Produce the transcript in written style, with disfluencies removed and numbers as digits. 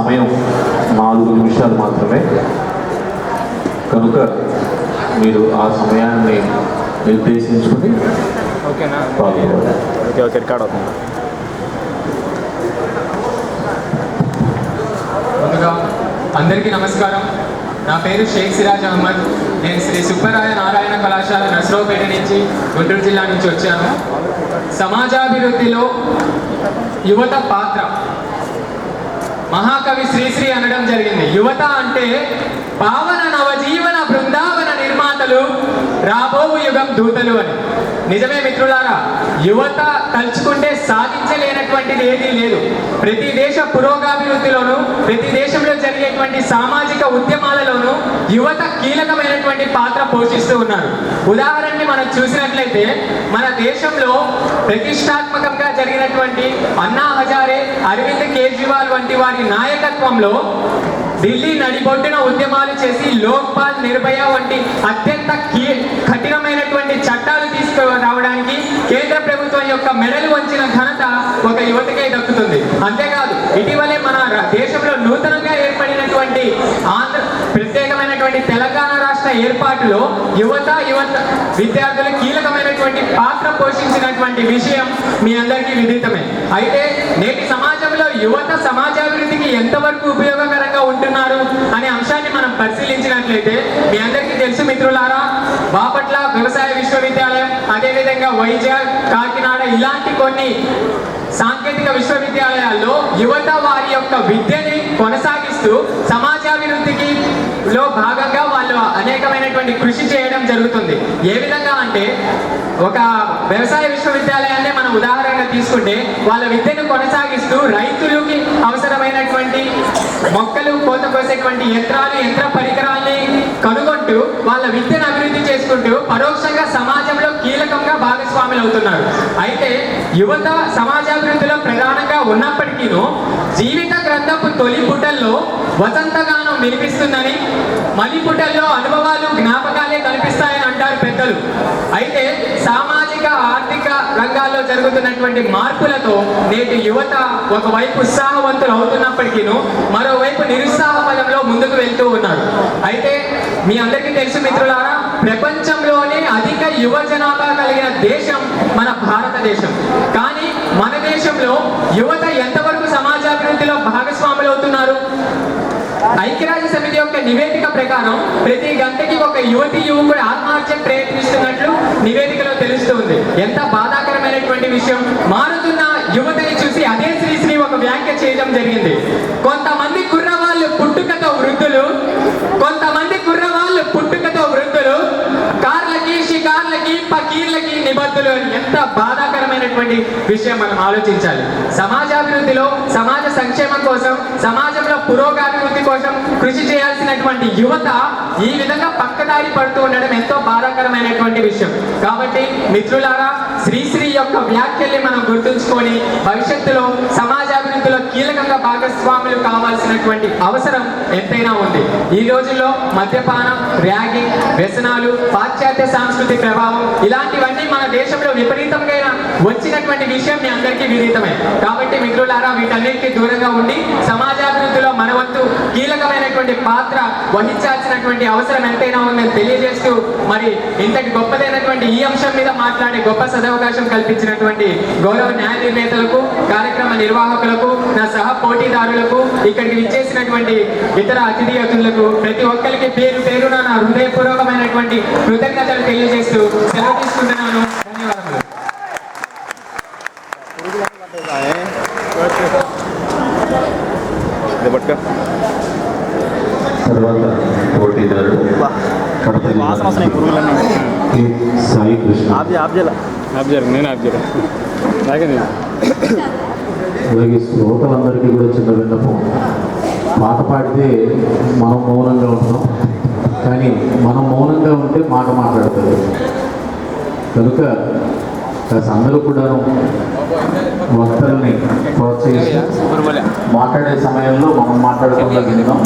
సమయం 4 నిమిషాలు మాత్రమే. కనుక మీరు ఆ సమయాన్ని నిర్దేశించుకుని ఓకేనా? ఓకే రికార్డ్ అవుతుంది. ముందుగా అందరికీ నమస్కారం. నా పేరు షేక్ సిరాజ్ అహ్మద్. నేను శ్రీ సుబ్బరాయ నారాయణ కళాశాల నర్సరావుపేట నుంచి గుంటూరు జిల్లా నుంచి వచ్చాను. సమాజాభివృద్ధిలో యువత పాత్ర మహాకవి శ్రీశ్రీ అనడం జరిగింది. యువత అంటే పావన నవజీవన బృందావన నిర్మాతలు, రాబోవు యుగం దూతలు అని. నిజమే మిత్రులారా, యువత తలుచుకుంటే సాధించలేనటువంటిది ఏదీ లేదు. ప్రతి దేశ పురోగాభివృద్ధిలోనూ, ప్రతి దేశంలో జరిగేటువంటి సామాజిక ఉద్యమాలలోనూ యువత కీలకమైనటువంటి పాత్ర పోషిస్తూ ఉన్నారు. ఉదాహరణకి మనం చూసినట్లయితే మన దేశంలో ప్రతిష్టాత్మకంగా జరిగినటువంటి అన్నా హజారే, అరవింద్ కేజ్రీవాల్ వంటి వారి నాయకత్వంలో ఢిల్లీ నడిబొడ్డున ఉద్యమాలు చేసి లోక్పాల్, నిర్భయ వంటి అత్యంత కఠినమైనటువంటి చట్టాలు తీసుకురావడానికి కేంద్ర ప్రభుత్వం యొక్క మెడలు వంచిన ఘనత ఒక యువతకే దక్కుతుంది. అంతేకాదు, ఇటీవలే మన దేశంలో నూతనంగా ఏర్పడినటువంటి ప్రత్యేకమైనటువంటి తెలంగాణ రాష్ట్ర ఏర్పాటులో యువత విద్యార్థులు కీలకమైనటువంటి పాత్ర పోషించినటువంటి విషయం మీ అందరికీ విదితమే. అయితే నేటి సమాజంలో యువత సమాజాభివృద్ధికి ఎంతవరకు ఉపయోగకరంగా ఉంటున్నారు అనే అంశాన్ని మనం పరిశీలించినట్లయితే మీ అందరికీ తెలుసు మిత్రులారా, బాపట్ల వ్యవసాయ విశ్వవిద్యాలయం, అదేవిధంగా వైజాగ్, కాకినాడ ఇలాంటి కొన్ని సాంకేతిక విశ్వవిద్యాలయాల్లో యువత వారి యొక్క విద్యని కొనసాగిస్తూ సమాజాభివృద్ధికి భాగంగా వాళ్ళు అనేకమైనటువంటి కృషి చేయడం జరుగుతుంది. ఏ విధంగా అంటే, ఒక వ్యవసాయ విశ్వవిద్యాలయాన్ని మనం ఉదాహరణగా తీసుకుంటే వాళ్ళ విద్యను కొనసాగిస్తూ రైతులకి అవసరమైనటువంటి మొక్కలు కోత కోసేటువంటి యంత్రాలు, యంత్ర పరికరాల్ని కనుగొంటూ వాళ్ళ విద్యను అభివృద్ధి చేసుకుంటూ పరోక్షంగా సమాజంలో కీలకంగా భాగస్వాములు అవుతున్నారు. అయితే యువత సమాజాభివృద్ధిలో ప్రధానంగా ఉన్నప్పటికీ జీవిత గ్రంథపు తొలి పుటల్లో వసంతగానం వినిపిస్తుందని, మలి పుటల్లో అనుభవాలు, జ్ఞాపకాలే కనిపిస్తాయని అంటారు పెద్దలు. అయితే సామాజిక, ఆర్థిక రంగాల్లో జరుగుతున్నటువంటి మార్పులతో నేటి యువత ఒకవైపు ఉత్సాహవంతులు అవుతున్నప్పటికీ మరోవైపు నిరుత్సాహ పదంలో ముందుకు వెళ్తూ ఉన్నారు. అయితే మీ అందరికీ తెలుసు మిత్రులారా, ప్రపంచంలోనే అధిక యువ జనాభా కలిగిన దేశం మన భారతదేశం. కానీ మన దేశంలో యువత ఎంతవరకు సమాజాభివృద్ధిలో భాగస్వాములు అవుతున్నారు? ఐక్యరాజ్య సమితి యొక్క నివేదిక ప్రకారం ప్రతి గంటకి ఒక యువతి యువకుడు ఆత్మహత్య ప్రయత్నిస్తున్నట్లు నివేదికలో తెలుస్తుంది. ఎంత బాధాకరమైనటువంటి విషయం. మారుతున్న యువతని చూసి అదే శ్రీశ్రీ ఒక వ్యాఖ్య చేయడం జరిగింది. కొంతమంది కుర్రవాళ్ళు పుట్టుకతో వృద్ధులు, కొంతమంది కుర్రవాళ్ళు పుట్టుకతో వృద్ధులు, కార్లకి, షికార్లకి, పకీర్లకి నిబద్ధులు అని. ఎంత బాధాకరమైనటువంటి విషయం మనం ఆలోచించాలి. సమాజాభివృద్ధిలో, సమాజ సంక్షేమం కోసం, సమాజంలో పురోగాభివృద్ధి కోసం కృషి చేయాల్సినటువంటి యువత ఈ విధంగా పక్కదారి పడుతూ ఉండడం ఎంతో బాధాకరమైనటువంటి విషయం. కాబట్టి మిత్రులారా, శ్రీశ్రీ యొక్క వ్యాఖ్యల్ని మనం గుర్తుంచుకొని భవిష్యత్తులో సమాజాభివృద్ధిలో కీలకంగా భాగస్వాములు కావాల్సినటువంటి అవసరం ఎంతైనా ఉంది. ఈ రోజుల్లో మద్యపానం, ర్యాగింగ్, వ్యసనాలు, పాశ్చాత్య సాంస్కృతిక ప్రభావం ఇలాంటివన్నీ మన దేశంలో విపరీతంగా వచ్చినటువంటి విషయం మీ అందరికీ విదితమే. కాబట్టి మిత్రులారా, వీటన్నిటికీ దూరంగా ఉండి సమాజాభివృద్ధిలో మన వంతు కీలకమైనటువంటి పాత్ర వహించాల్సినటువంటి అవసరం ఎంతైనా ఉందని తెలియజేస్తూ, మరి ఇంతటి గొప్పదైనటువంటి ఈ అంశం మీద మాట్లాడే గొప్ప సదవకాశం కల్పించినటువంటి గౌరవ న్యాయ నిర్ణేతలకు, కార్యక్రమ నిర్వాహకులకు, నా సహ పోటీదారులకు, ఇక్కడికి విచ్చేసినటువంటి ఇతర అతిథి అతిథులకు ప్రతి ఒక్కరికి పేరు పేరున నా హృదయపూర్వకమైనటువంటి కృతజ్ఞతలు తెలియజేస్తూ సెలవు తీసుకుంటున్నాను. ధన్యవాదములు. తర్వాత పోటీదారుడు సాయి కృష్ణ. అలాగే శ్రోతలందరికీ కూడా చిన్న విన్నపం, పాట పాడితే మనం మౌనంగా ఉంటున్నాం, కానీ మనం మౌనంగా ఉంటే మాట మాట్లాడతారు. కనుక అందరూ కూడా వక్తల్ని ప్రోత్సహిస్తూ మాట్లాడే సమయంలో మనం మాట్లాడకుండా విన్నాం.